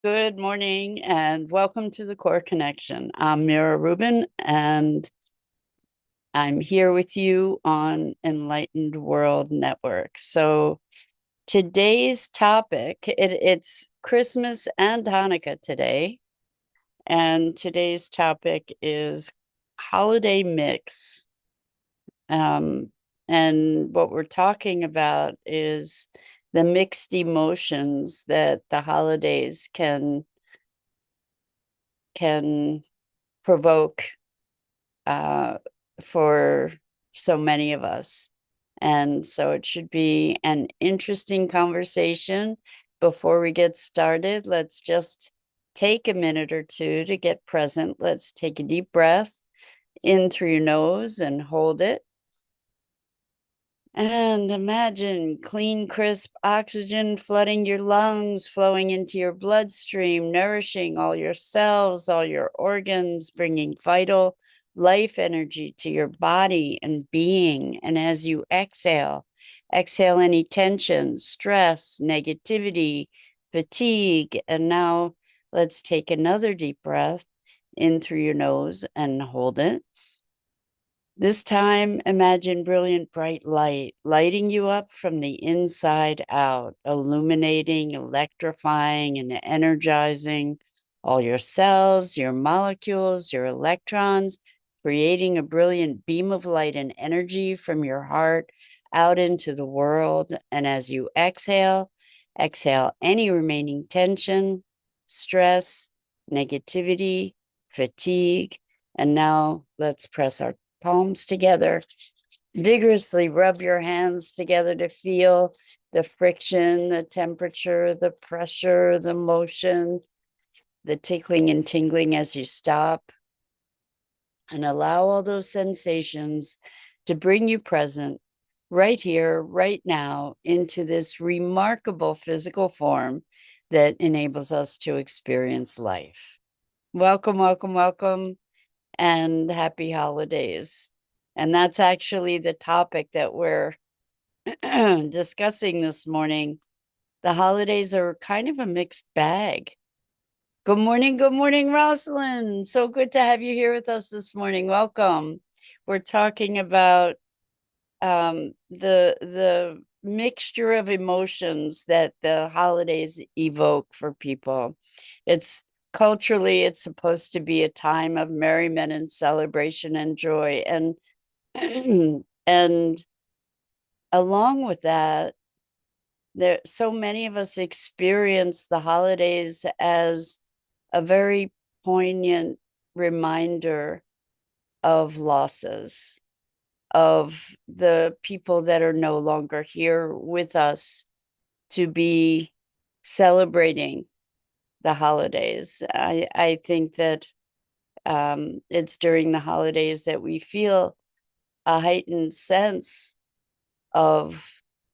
Good morning and welcome to the Core Connection. I'm Mira Rubin and I'm here with you on Enlightened World Network. So today's topic, it's Christmas and Hanukkah today. And today's topic is holiday mix. Um, and what we're talking about is the mixed emotions that the holidays can provoke uh, for so many of us. And so it should be an interesting conversation. Before we get started, let's just take a minute or two to get present. Let's take a deep breath in through your nose and hold it. And imagine clean, crisp oxygen flooding your lungs, flowing into your bloodstream, nourishing all your cells, all your organs, bringing vital life energy to your body and being. And as you exhale, exhale any tension, stress, negativity, fatigue. And now let's take another deep breath in through your nose and hold it. This time, imagine brilliant bright light lighting you up from the inside out, illuminating, electrifying, and energizing all your cells, your molecules, your electrons, creating a brilliant beam of light and energy from your heart out into the world. And as you exhale, exhale any remaining tension, stress, negativity, fatigue. And now let's press our palms together. Vigorously rub your hands together to feel the friction, the temperature, the pressure, the motion, the tickling and tingling as you stop. And allow all those sensations to bring you present right here, right now, into this remarkable physical form that enables us to experience life. Welcome, welcome, welcome, and happy holidays. And that's actually the topic that we're discussing this morning. The holidays are kind of a mixed bag. Good morning, Rosalind. So good to have you here with us this morning. Welcome. We're talking about the mixture of emotions that the holidays evoke for people. It's culturally, it's supposed to be a time of merriment and celebration and joy. And and along with that, there so many of us experience the holidays as a very poignant reminder of losses, of the people that are no longer here with us to be celebrating the holidays. I think that it's during the holidays that we feel a heightened sense of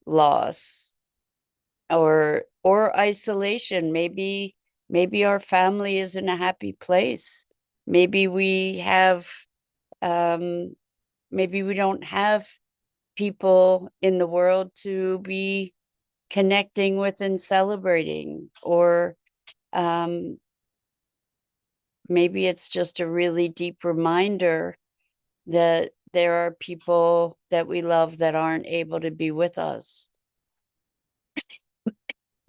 loss or isolation. Maybe our family is in a happy place. Maybe we have um, maybe we don't have people in the world to be connecting with and celebrating, or um, maybe it's just a really deep reminder that there are people that we love that aren't able to be with us.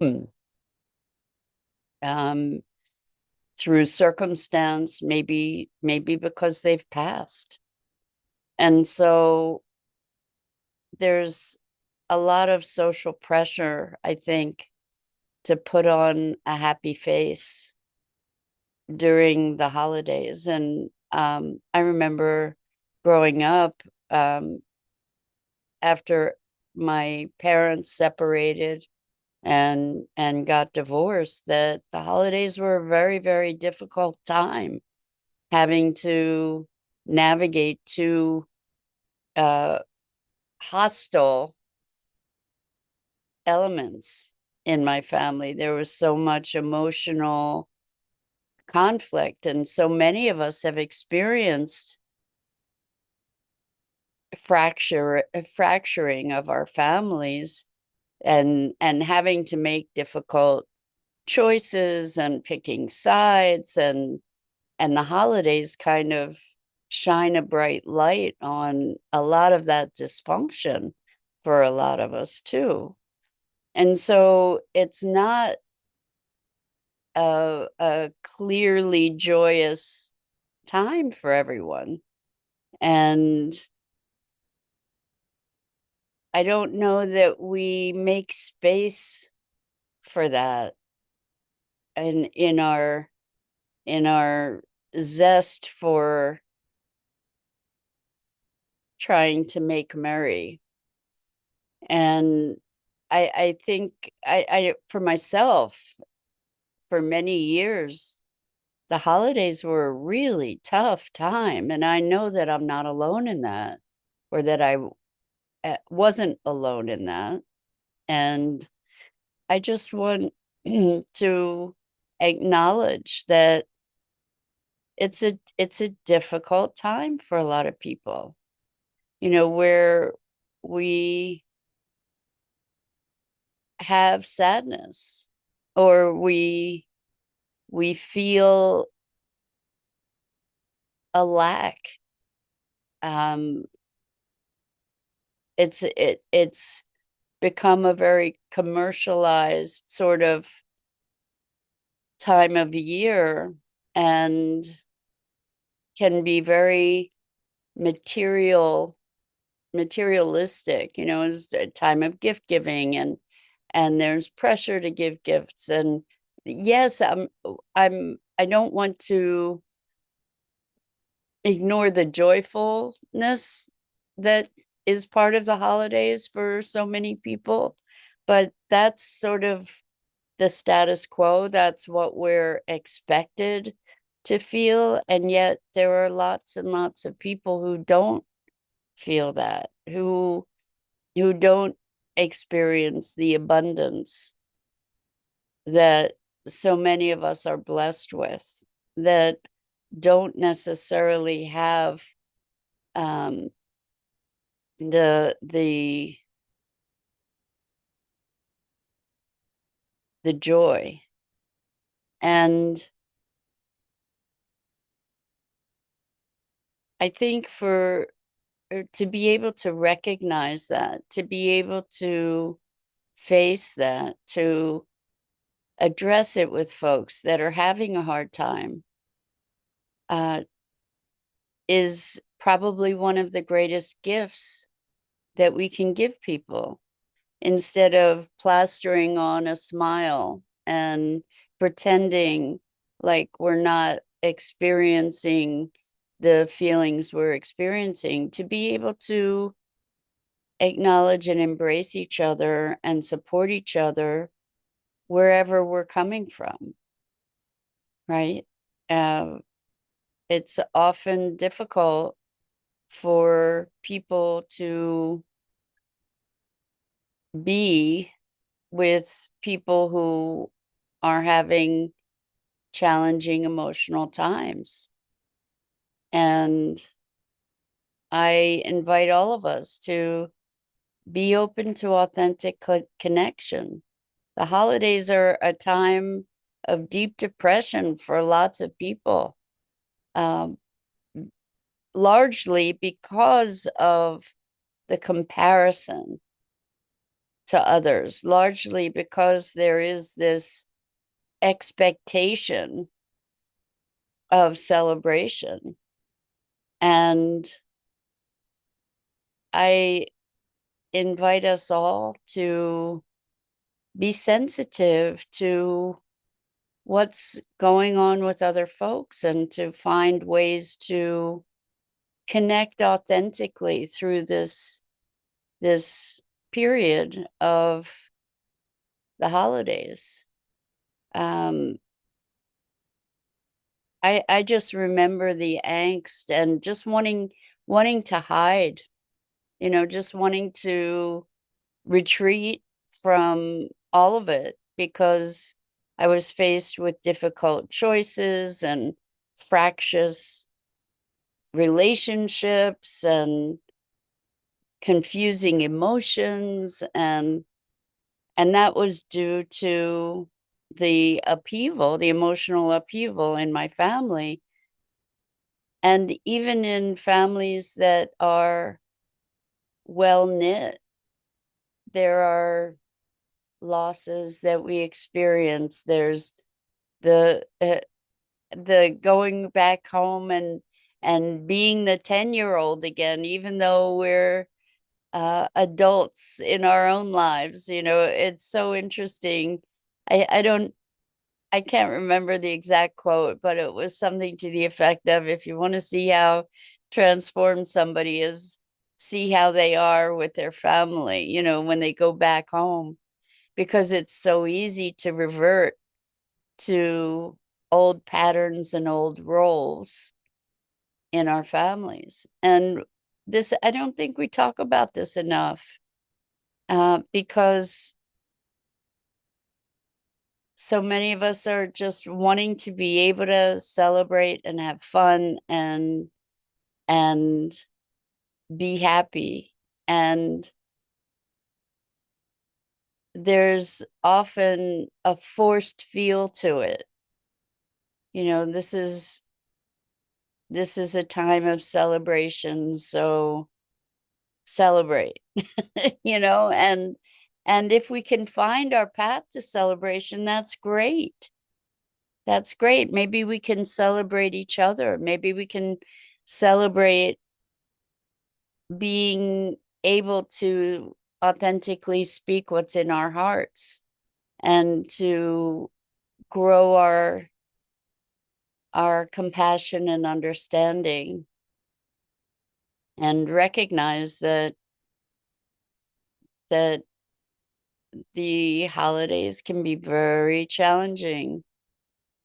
Hmm. Um, through circumstance, maybe because they've passed. And so there's a lot of social pressure, I think, to put on a happy face during the holidays. And I remember growing up, um, after my parents separated and got divorced, that the holidays were a very, very difficult time, having to navigate two uh, hostile elements in my family. There was so much emotional conflict, and so many of us have experienced fracturing of our families, and having to make difficult choices and picking sides, and the holidays kind of shine a bright light on a lot of that dysfunction for a lot of us too. And so it's not a clearly joyous time for everyone. And I don't know that we make space for that, and in our zest for trying to make merry. And I think I for myself, for many years, the holidays were a really tough time, and I know that I'm not alone in that, or that I wasn't alone in that. And I just want to acknowledge that it's a difficult time for a lot of people, where we have sadness, or we feel a lack. um it's become a very commercialized sort of time of year, and can be very materialistic. It's a time of gift giving, and there's pressure to give gifts. And yes, I don't want to ignore the joyfulness that is part of the holidays for so many people, but that's sort of the status quo. That's what we're expected to feel. And yet there are lots and lots of people who don't feel that, who don't experience the abundance that so many of us are blessed with, that don't necessarily have um, the the joy. And I think for to be able to recognize that, to be able to face that, to address it with folks that are having a hard time, uh, is probably one of the greatest gifts that we can give people, instead of plastering on a smile and pretending like we're not experiencing the feelings we're experiencing. To be able to acknowledge and embrace each other and support each other wherever we're coming from, right? Uh, it's often difficult for people to be with people who are having challenging emotional times. And I invite all of us to be open to authentic connection. The holidays are a time of deep depression for lots of people, um, largely because of the comparison to others, largely because there is this expectation of celebration. And I invite us all to be sensitive to what's going on with other folks, and to find ways to connect authentically through this period of the holidays. Um, I just remember the angst, and just wanting to hide, just wanting to retreat from all of it, because I was faced with difficult choices and fractious relationships and confusing emotions, and that was due to the upheaval, the emotional upheaval in my family. And even in families that are well knit, there are losses that we experience. There's the going back home and being the 10-year-old again, even though we're adults in our own lives. It's so interesting. I don't I can't remember the exact quote, but it was something to the effect of, if you want to see how transformed somebody is, see how they are with their family, when they go back home, because it's so easy to revert to old patterns and old roles in our families. And this, I don't think we talk about this enough, because so many of us are just wanting to be able to celebrate and have fun and be happy. And there's often a forced feel to it. This is a time of celebration, so celebrate. And if we can find our path to celebration, that's great. That's great. Maybe we can celebrate each other. Maybe we can celebrate being able to authentically speak what's in our hearts, and to grow our compassion and understanding, and recognize that the holidays can be very challenging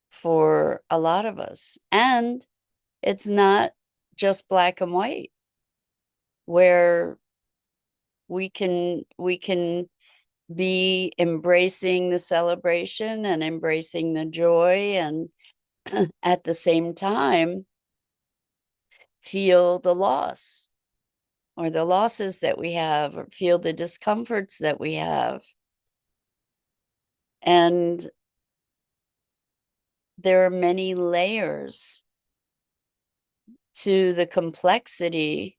for a lot of us. And it's not just black and white, where we can be embracing the celebration and embracing the joy, and at the same time feel the loss, or the losses that we have, or feel the discomforts that we have. And there are many layers to the complexity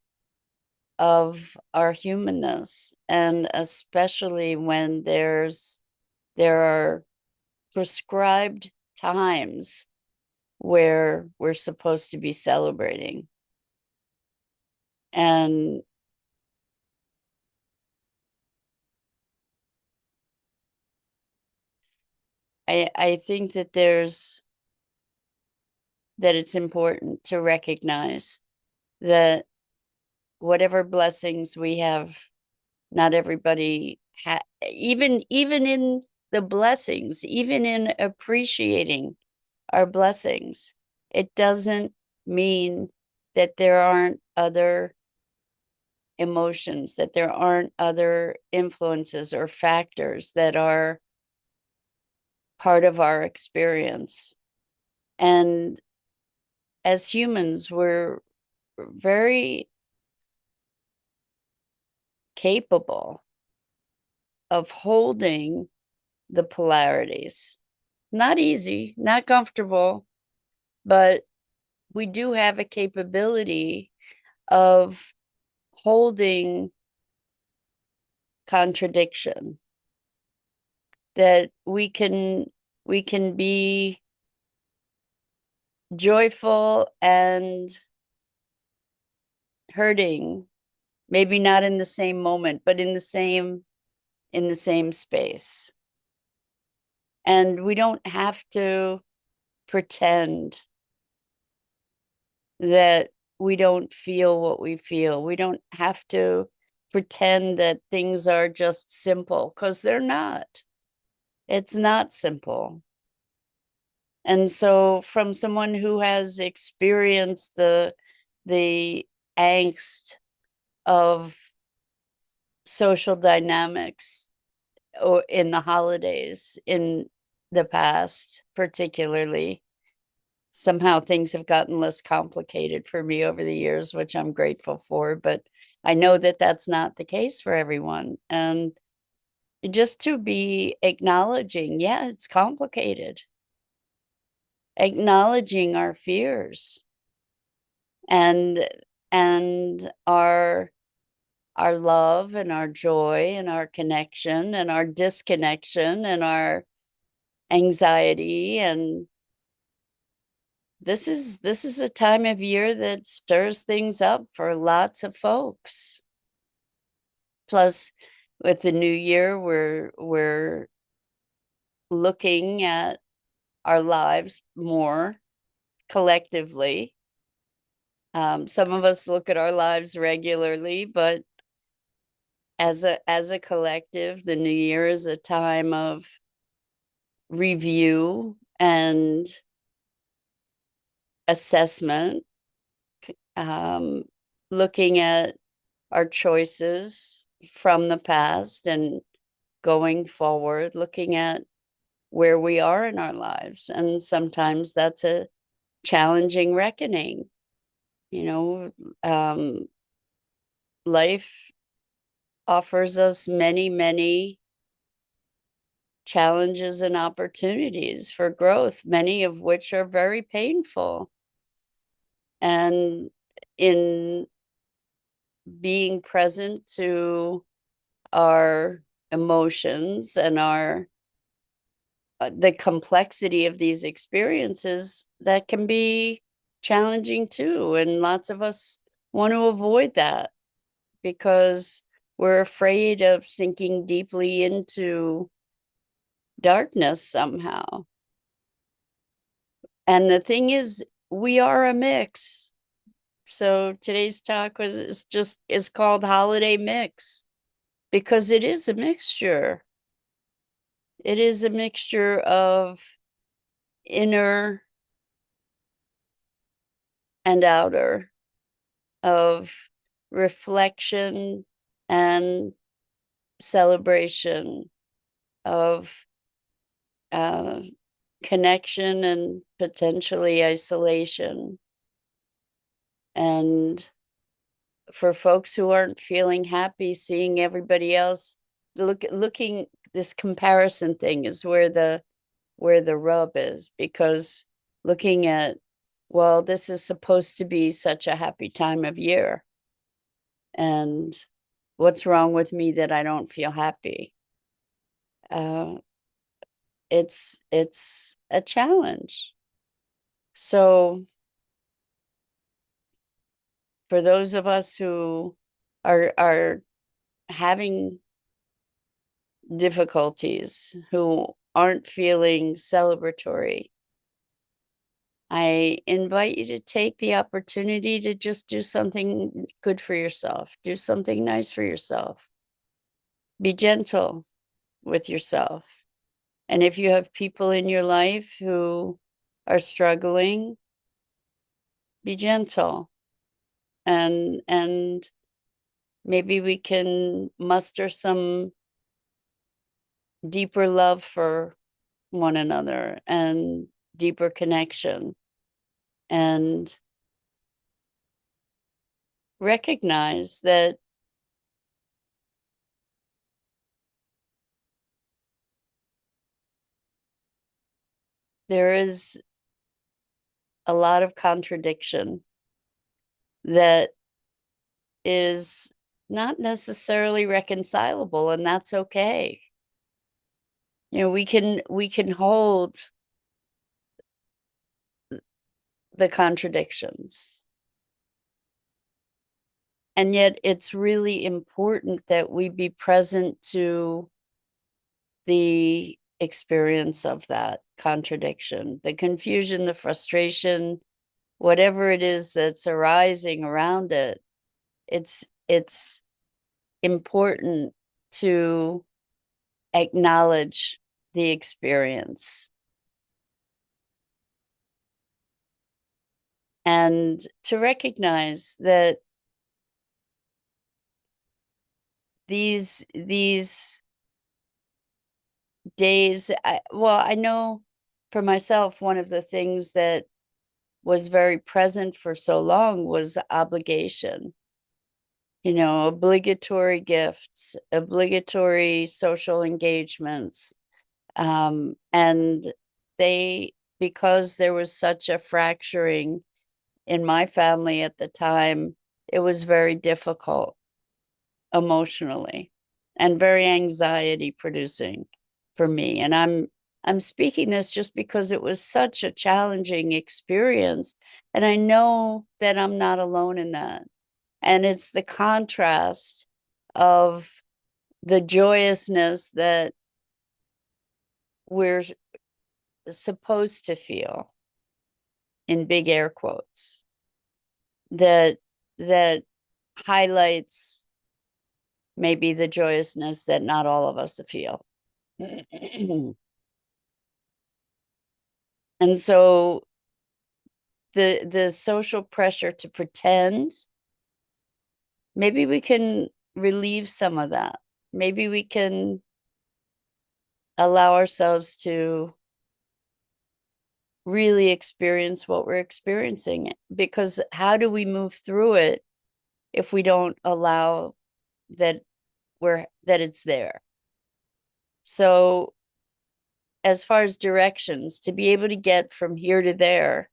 of our humanness, and especially when there are prescribed times where we're supposed to be celebrating. And I think that it's important to recognize that whatever blessings we have, not everybody even in the blessings, even in appreciating our blessings, it doesn't mean that there aren't other emotions, that there aren't other influences or factors that are part of our experience. And as humans, we're very capable of holding the polarities. Not easy, not comfortable, but we do have a capability of holding contradiction, that we can be joyful and hurting, maybe not in the same moment, but in the same space. And we don't have to pretend that we don't feel what we feel. We don't have to pretend that things are just simple, because they're not. It's not simple. And so, from someone who has experienced the angst of social dynamics, or in the holidays in the past, particularly, somehow things have gotten less complicated for me over the years, which I'm grateful for. But I know that that's not the case for everyone. And just to be acknowledging, yeah, it's complicated. Acknowledging our fears and our love and our joy and our connection and our disconnection and our anxiety. And this is a time of year that stirs things up for lots of folks. Plus, with the new year, we're looking at our lives more collectively. Some of us look at our lives regularly, but as a collective, the new year is a time of review and assessment, um, looking at our choices from the past and going forward, looking at where we are in our lives. And sometimes that's a challenging reckoning. You know, life offers us many, many challenges and opportunities for growth, many of which are very painful. And in being present to our emotions and our the complexity of these experiences, that can be challenging too. And lots of us want to avoid that because we're afraid of sinking deeply into darkness somehow. And the thing is, we are a mix. So today's talk is called Holiday Mix because it is a mixture. It is a mixture of inner and outer, of reflection and celebration, of uh, connection and potentially isolation. And for folks who aren't feeling happy, seeing everybody else looking, this comparison thing is where the rub is, because looking at, well, this is supposed to be such a happy time of year, and what's wrong with me that I don't feel happy? Uh, it's a challenge. So for those of us who are having difficulties, who aren't feeling celebratory, I invite you to take the opportunity to just do something good for yourself. Do something nice for yourself. Be gentle with yourself. And if you have people in your life who are struggling, be gentle. And maybe we can muster some deeper love for one another and deeper connection, and recognize that there is a lot of contradiction that is not necessarily reconcilable, and that's okay. You know, we can hold the contradictions, and yet it's really important that we be present to the experience of that contradiction, the confusion, the frustration, whatever it is that's arising around it. It's important to acknowledge the experience and to recognize that these days, I know for myself, one of the things that was very present for so long was obligation. obligatory gifts, obligatory social engagements. And because there was such a fracturing in my family at the time, it was very difficult emotionally and very anxiety producing for me. And I'm speaking this just because it was such a challenging experience. And I know that I'm not alone in that. And it's the contrast of the joyousness that we're supposed to feel, in big air quotes, that that highlights maybe the joyousness that not all of us feel. And so the social pressure to pretend, maybe we can relieve some of that. Maybe we can allow ourselves to really experience what we're experiencing, because how do we move through it if we don't allow that it's there? So as far as directions, to be able to get from here to there,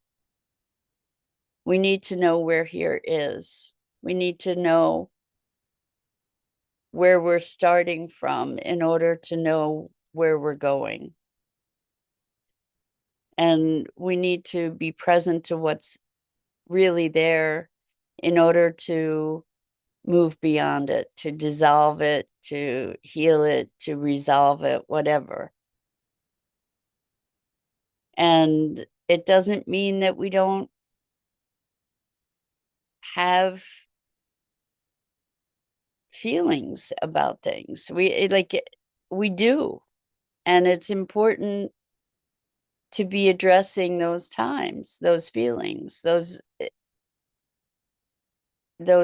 we need to know where here is. We need to know where we're starting from in order to know where we're going. And we need to be present to what's really there in order to move beyond it, to dissolve it, to heal it, to resolve it, whatever. And it doesn't mean that we don't have feelings about things. We do. And it's important to be addressing those times, those feelings, those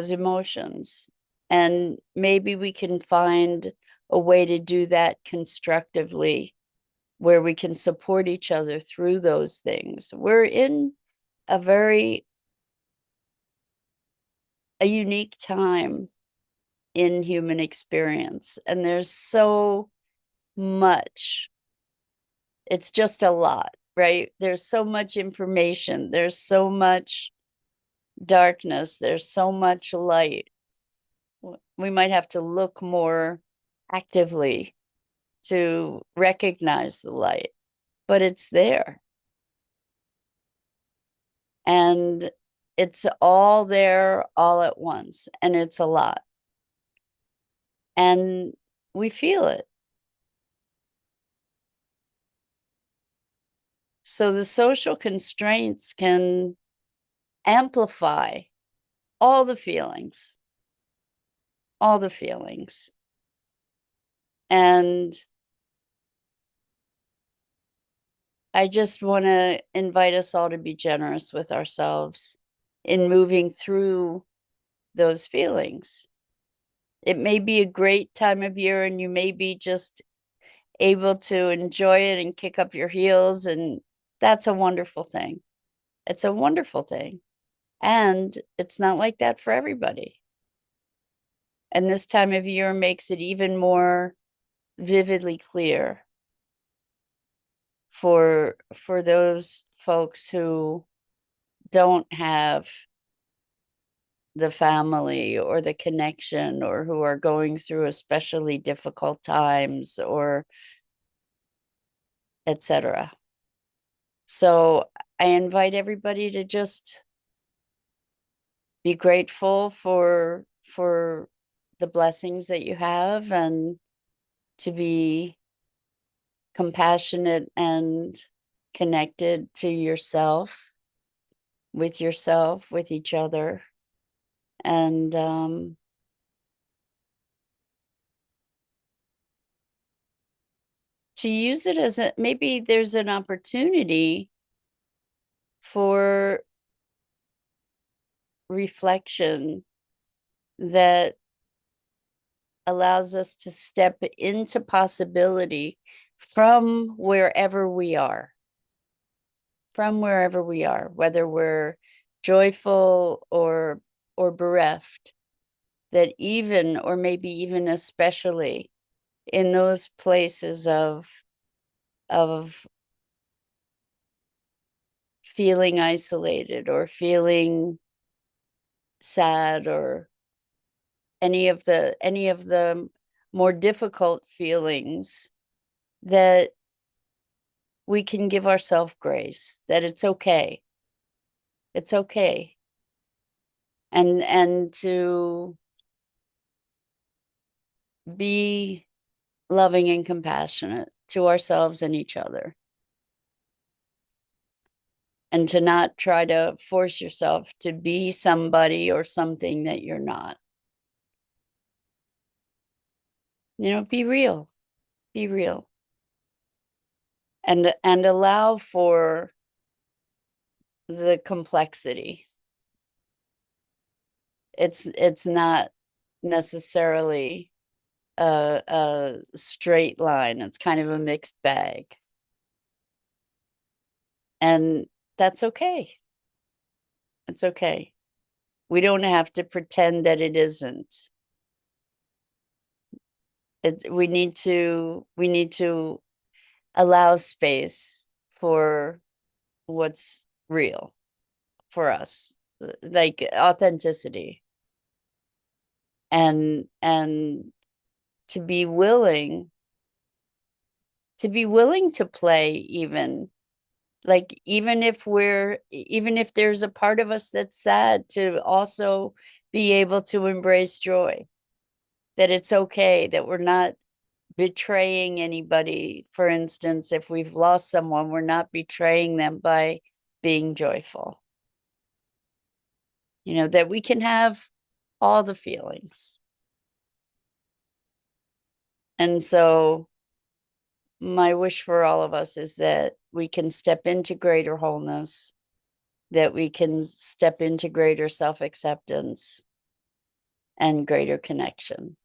emotions. And maybe we can find a way to do that constructively, where we can support each other through those things. We're in a unique time in human experience, and there's so much. It's just a lot, right? There's so much information, there's so much darkness, there's so much light. We might have to look more actively to recognize the light, but it's there. And it's all there all at once, and it's a lot. And we feel it. So the social constraints can amplify all the feelings, all the feelings. And I just want to invite us all to be generous with ourselves in moving through those feelings. It may be a great time of year, and you may be just able to enjoy it and kick up your heels, and that's a wonderful thing. It's a wonderful thing. And it's not like that for everybody. And this time of year makes it even more vividly clear for those folks who don't have the family or the connection, or who are going through especially difficult times, or etc. So I invite everybody to just be grateful for the blessings that you have, and to be compassionate and connected to yourself, with each other, and to use it as maybe there's an opportunity for reflection that allows us to step into possibility from wherever we are, whether we're joyful or bereft. that even, or maybe even especially in those places of feeling isolated or feeling sad, or any of the more difficult feelings, that we can give ourselves grace, that it's okay. It's okay. And to be loving and compassionate to ourselves and each other. And to not try to force yourself to be somebody or something that you're not. Be real. Be real. And allow for the complexity. It's not necessarily a straight line. It's kind of a mixed bag. And that's okay. It's okay. We don't have to pretend that it isn't. We need to allow space for what's real for us, like authenticity, and to be willing to play, even like even if there's a part of us that's sad, to also be able to embrace joy, that it's okay, that we're not betraying anybody. For instance, if we've lost someone, we're not betraying them by being joyful. That we can have all the feelings. And so my wish for all of us is that we can step into greater wholeness, that we can step into greater self-acceptance and greater connection.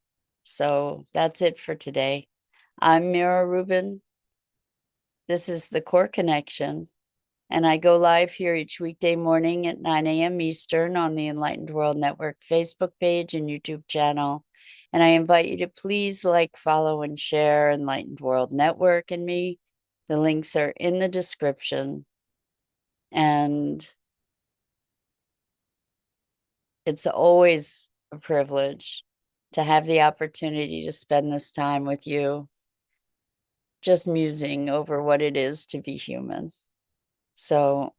So that's it for today. I'm Mira Rubin. This is the Core Connection, and I go live here each weekday morning at 9 a.m. Eastern on the Enlightened World Network Facebook page and YouTube channel. And I invite you to please like, follow, and share Enlightened World Network and me. The links are in the description. And it's always a privilege to have the opportunity to spend this time with you, just musing over what it is to be human. So